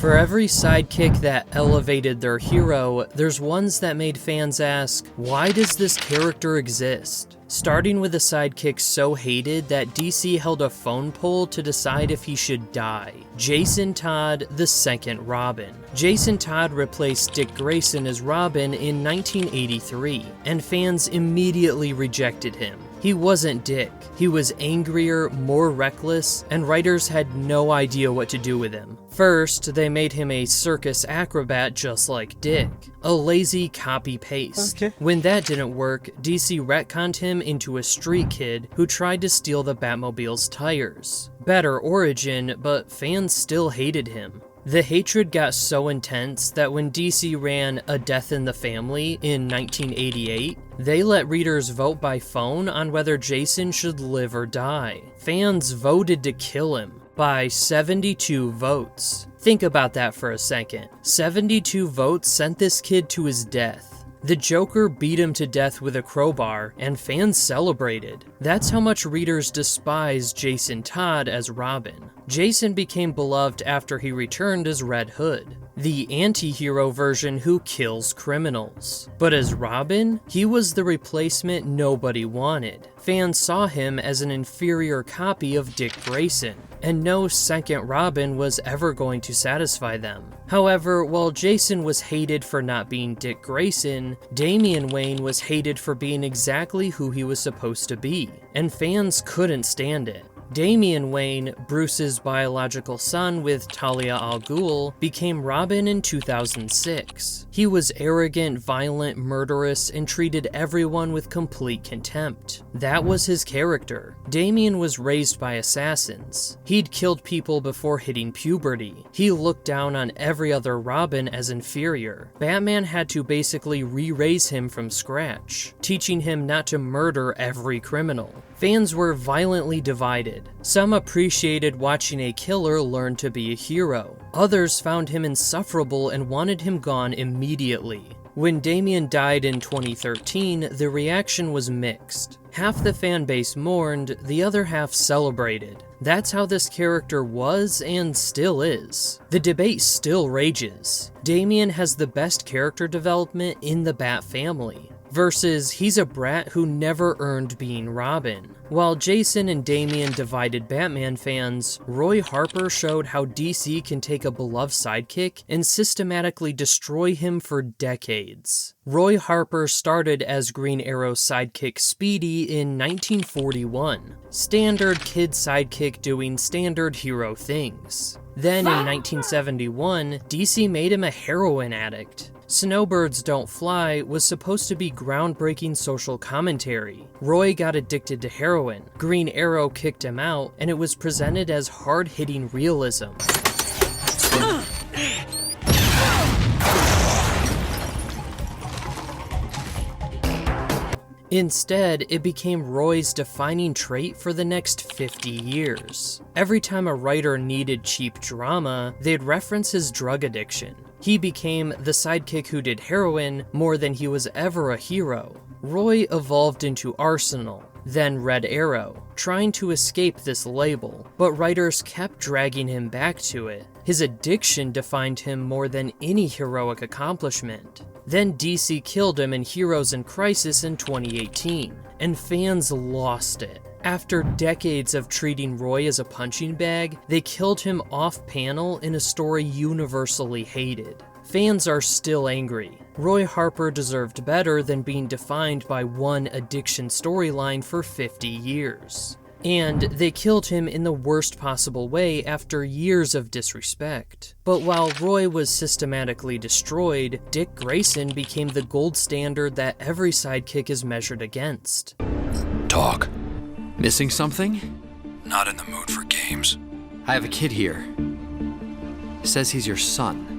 For every sidekick that elevated their hero, there's ones that made fans ask, why does this character exist? Starting with a sidekick so hated that DC held a phone poll to decide if he should die. Jason Todd, the second Robin. Jason Todd replaced Dick Grayson as Robin in 1983, and fans immediately rejected him. He wasn't Dick. He was angrier, more reckless, and writers had no idea what to do with him. First, they made him a circus acrobat just like Dick. A lazy copy-paste. Okay. When that didn't work, DC retconned him into a street kid who tried to steal the Batmobile's tires. Better origin, but fans still hated him. The hatred got so intense that when DC ran A Death in the Family in 1988, they let readers vote by phone on whether Jason should live or die. Fans voted to kill him by 72 votes. Think about that for a second. 72 votes sent this kid to his death. The Joker beat him to death with a crowbar, and fans celebrated. That's how much readers despised Jason Todd as Robin. Jason became beloved after he returned as Red Hood, the anti-hero version who kills criminals. But as Robin, he was the replacement nobody wanted. Fans saw him as an inferior copy of Dick Grayson, and no second Robin was ever going to satisfy them. However, while Jason was hated for not being Dick Grayson, Damian Wayne was hated for being exactly who he was supposed to be, and fans couldn't stand it. Damian Wayne, Bruce's biological son with Talia al Ghul, became Robin in 2006. He was arrogant, violent, murderous, and treated everyone with complete contempt. That was his character. Damian was raised by assassins. He'd killed people before hitting puberty. He looked down on every other Robin as inferior. Batman had to basically re-raise him from scratch, teaching him not to murder every criminal. Fans were violently divided. Some appreciated watching a killer learn to be a hero. Others found him insufferable and wanted him gone immediately. When Damian died in 2013, the reaction was mixed. Half the fan base mourned, the other half celebrated. That's how this character was and still is. The debate still rages. Damian has the best character development in the Bat family, versus he's a brat who never earned being Robin. While Jason and Damian divided Batman fans, Roy Harper showed how DC can take a beloved sidekick and systematically destroy him for decades. Roy Harper started as Green Arrow's sidekick Speedy in 1941. Standard kid sidekick doing standard hero things. Then in 1971, DC made him a heroin addict. Snowbirds Don't Fly was supposed to be groundbreaking social commentary. Roy got addicted to heroin. Green Arrow kicked him out, and it was presented as hard-hitting realism. Instead, it became Roy's defining trait for the next 50 years. Every time a writer needed cheap drama, they'd reference his drug addiction. He became the sidekick who did heroin more than he was ever a hero. Roy evolved into Arsenal, then Red Arrow, trying to escape this label, but writers kept dragging him back to it. His addiction defined him more than any heroic accomplishment. Then DC killed him in Heroes in Crisis in 2018, and fans lost it. After decades of treating Roy as a punching bag, they killed him off-panel in a story universally hated. Fans are still angry. Roy Harper deserved better than being defined by one addiction storyline for 50 years. And they killed him in the worst possible way after years of disrespect. But while Roy was systematically destroyed, Dick Grayson became the gold standard that every sidekick is measured against. Talk. Missing something? Not in the mood for games. I have a kid here. Says he's your son.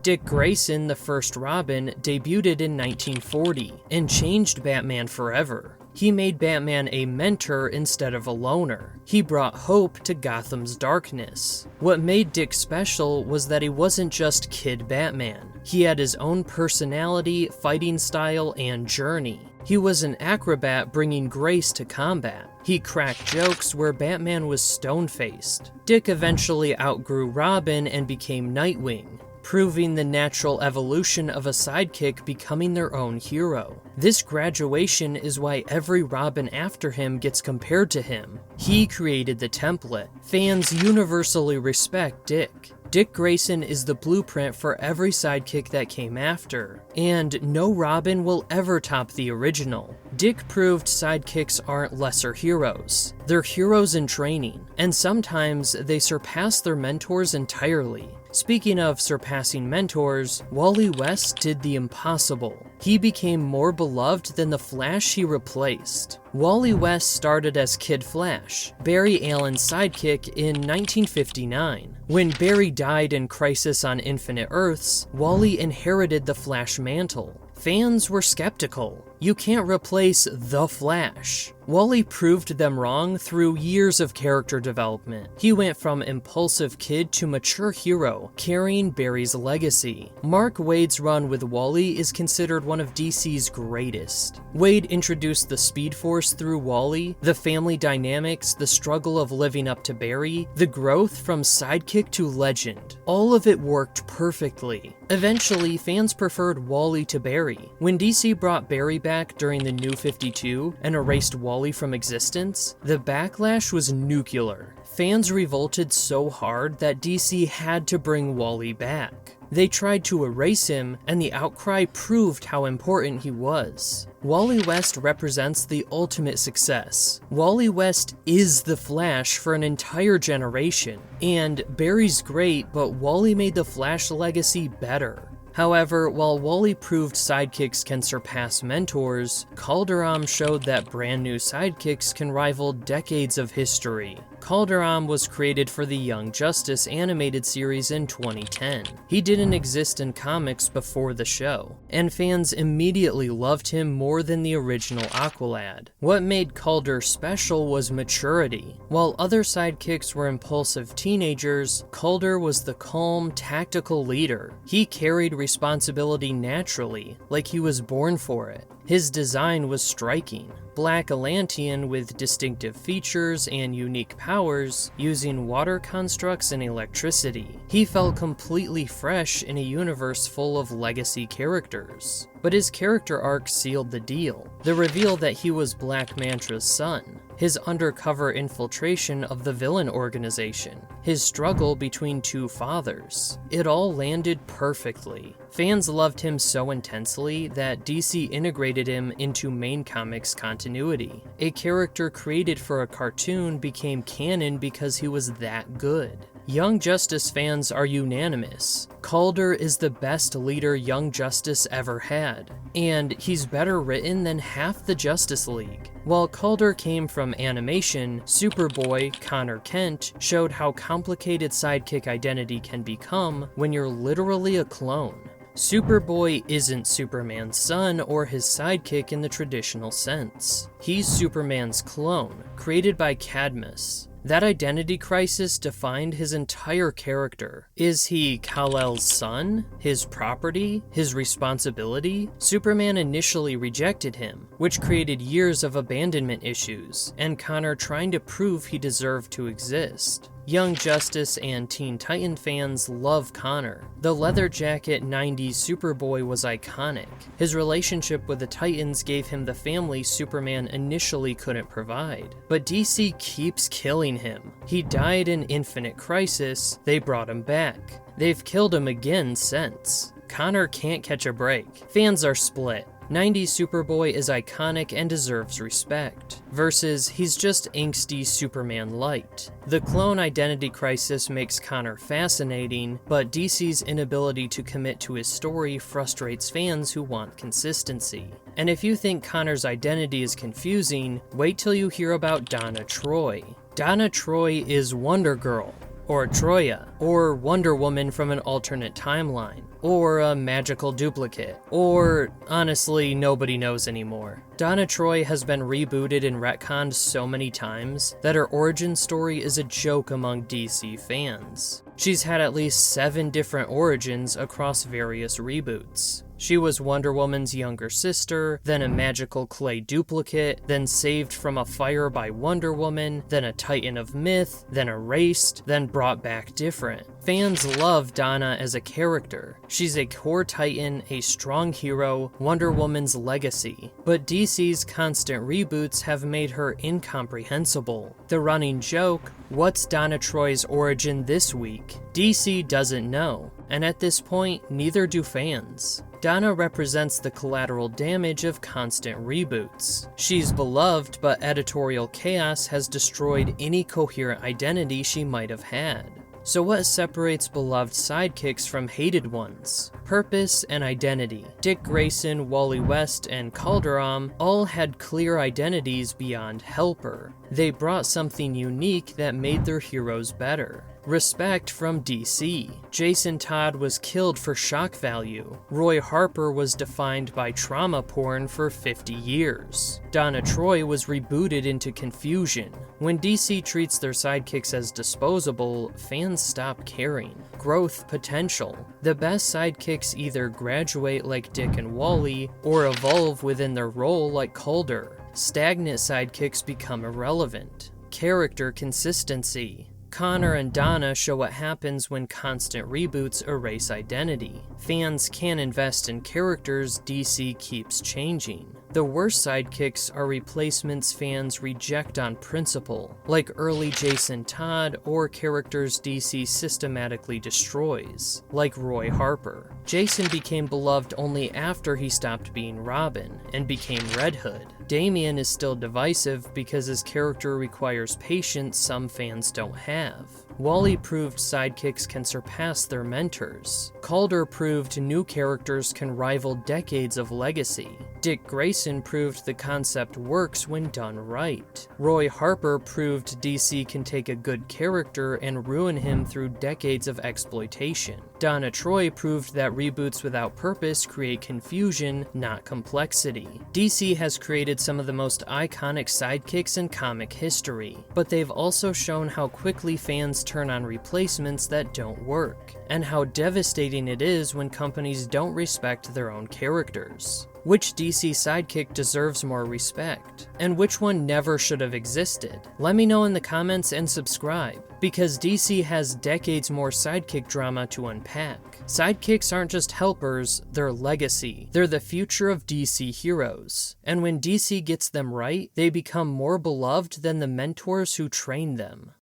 Dick Grayson, the first Robin, debuted in 1940 and changed Batman forever. He made Batman a mentor instead of a loner. He brought hope to Gotham's darkness. What made Dick special was that he wasn't just Kid Batman. He had his own personality, fighting style, and journey. He was an acrobat bringing grace to combat. He cracked jokes where Batman was stone-faced. Dick eventually outgrew Robin and became Nightwing, proving the natural evolution of a sidekick becoming their own hero. This graduation is why every Robin after him gets compared to him. He created the template. Fans universally respect Dick. Dick Grayson is the blueprint for every sidekick that came after, and no Robin will ever top the original. Dick proved sidekicks aren't lesser heroes. They're heroes in training, and sometimes they surpass their mentors entirely. Speaking of surpassing mentors, Wally West did the impossible. He became more beloved than the Flash he replaced. Wally West started as Kid Flash, Barry Allen's sidekick, in 1959. When Barry died in Crisis on Infinite Earths, Wally inherited the Flash mantle. Fans were skeptical. You can't replace the Flash. Wally proved them wrong through years of character development. He went from impulsive kid to mature hero, carrying Barry's legacy. Mark Waid's run with Wally is considered one of DC's greatest. Waid introduced the Speed Force through Wally, the family dynamics, the struggle of living up to Barry, the growth from sidekick to legend. All of it worked perfectly. Eventually, fans preferred Wally to Barry. When DC brought Barry back during the New 52 and erased Wally from existence, the backlash was nuclear. Fans revolted so hard that DC had to bring Wally back. They tried to erase him, and the outcry proved how important he was. Wally West represents the ultimate success. Wally West is the Flash for an entire generation. And Barry's great, but Wally made the Flash legacy better. However, while Wally proved sidekicks can surpass mentors, Calderon showed that brand new sidekicks can rival decades of history. Calderon was created for the Young Justice animated series in 2010. He didn't exist in comics before the show, and fans immediately loved him more than the original Aqualad. What made Calder special was maturity. While other sidekicks were impulsive teenagers, Calder was the calm, tactical leader. He carried responsibility naturally, like he was born for it. His design was striking. Black Atlantean with distinctive features and unique powers, using water constructs and electricity. He felt completely fresh in a universe full of legacy characters. But his character arc sealed the deal. The reveal that he was Black Mantra's son, his undercover infiltration of the villain organization, his struggle between two fathers. It all landed perfectly. Fans loved him so intensely that DC integrated him into main comics continuity. A character created for a cartoon became canon because he was that good. Young Justice fans are unanimous. Calder is the best leader Young Justice ever had, and he's better written than half the Justice League. While Calder came from animation, Superboy, Connor Kent, showed how complicated sidekick identity can become when you're literally a clone. Superboy isn't Superman's son or his sidekick in the traditional sense. He's Superman's clone, created by Cadmus. That identity crisis defined his entire character. Is he Kal-El's son? His property? His responsibility? Superman initially rejected him, which created years of abandonment issues, and Connor trying to prove he deserved to exist. Young Justice and Teen Titan fans love Connor. The leather jacket 90s Superboy was iconic. His relationship with the Titans gave him the family Superman initially couldn't provide. But DC keeps killing him. He died in Infinite Crisis, they brought him back. They've killed him again since. Connor can't catch a break. Fans are split. 90s Superboy is iconic and deserves respect, versus he's just angsty Superman light. The clone identity crisis makes Connor fascinating, but DC's inability to commit to his story frustrates fans who want consistency. And if you think Connor's identity is confusing, wait till you hear about Donna Troy. Donna Troy is Wonder Girl, or Troya. or Wonder Woman from an alternate timeline, or a magical duplicate, or honestly, nobody knows anymore. Donna Troy has been rebooted and retconned so many times that her origin story is a joke among DC fans. She's had at least 7 different origins across various reboots. She was Wonder Woman's younger sister, then a magical clay duplicate, then saved from a fire by Wonder Woman, then a Titan of myth, then erased, then brought back different. Fans love Donna as a character. She's a core Titan, a strong hero, Wonder Woman's legacy. But DC's constant reboots have made her incomprehensible. The running joke, what's Donna Troy's origin this week? DC doesn't know, and at this point, neither do fans. Donna represents the collateral damage of constant reboots. She's beloved, but editorial chaos has destroyed any coherent identity she might have had. So what separates beloved sidekicks from hated ones? Purpose and identity. Dick Grayson, Wally West, and Calderon all had clear identities beyond helper. They brought something unique that made their heroes better. Respect from DC. Jason Todd was killed for shock value. Roy Harper was defined by trauma porn for 50 years. Donna Troy was rebooted into confusion. When DC treats their sidekicks as disposable, fans stop caring. Growth potential. The best sidekicks either graduate like Dick and Wally, or evolve within their role like Calder. Stagnant sidekicks become irrelevant. Character consistency. Connor and Donna show what happens when constant reboots erase identity. Fans can't invest in characters DC keeps changing. The worst sidekicks are replacements fans reject on principle, like early Jason Todd or characters DC systematically destroys, like Roy Harper. Jason became beloved only after he stopped being Robin and became Red Hood. Damian is still divisive because his character requires patience some fans don't have. Wally proved sidekicks can surpass their mentors. Calder proved new characters can rival decades of legacy. Dick Grayson proved the concept works when done right. Roy Harper proved DC can take a good character and ruin him through decades of exploitation. Donna Troy proved that reboots without purpose create confusion, not complexity. DC has created some of the most iconic sidekicks in comic history, but they've also shown how quickly fans turn on replacements that don't work, and how devastating it is when companies don't respect their own characters. Which DC sidekick deserves more respect? And which one never should have existed? Let me know in the comments and subscribe, because DC has decades more sidekick drama to unpack. Sidekicks aren't just helpers, they're legacy. They're the future of DC heroes. And when DC gets them right, they become more beloved than the mentors who trained them.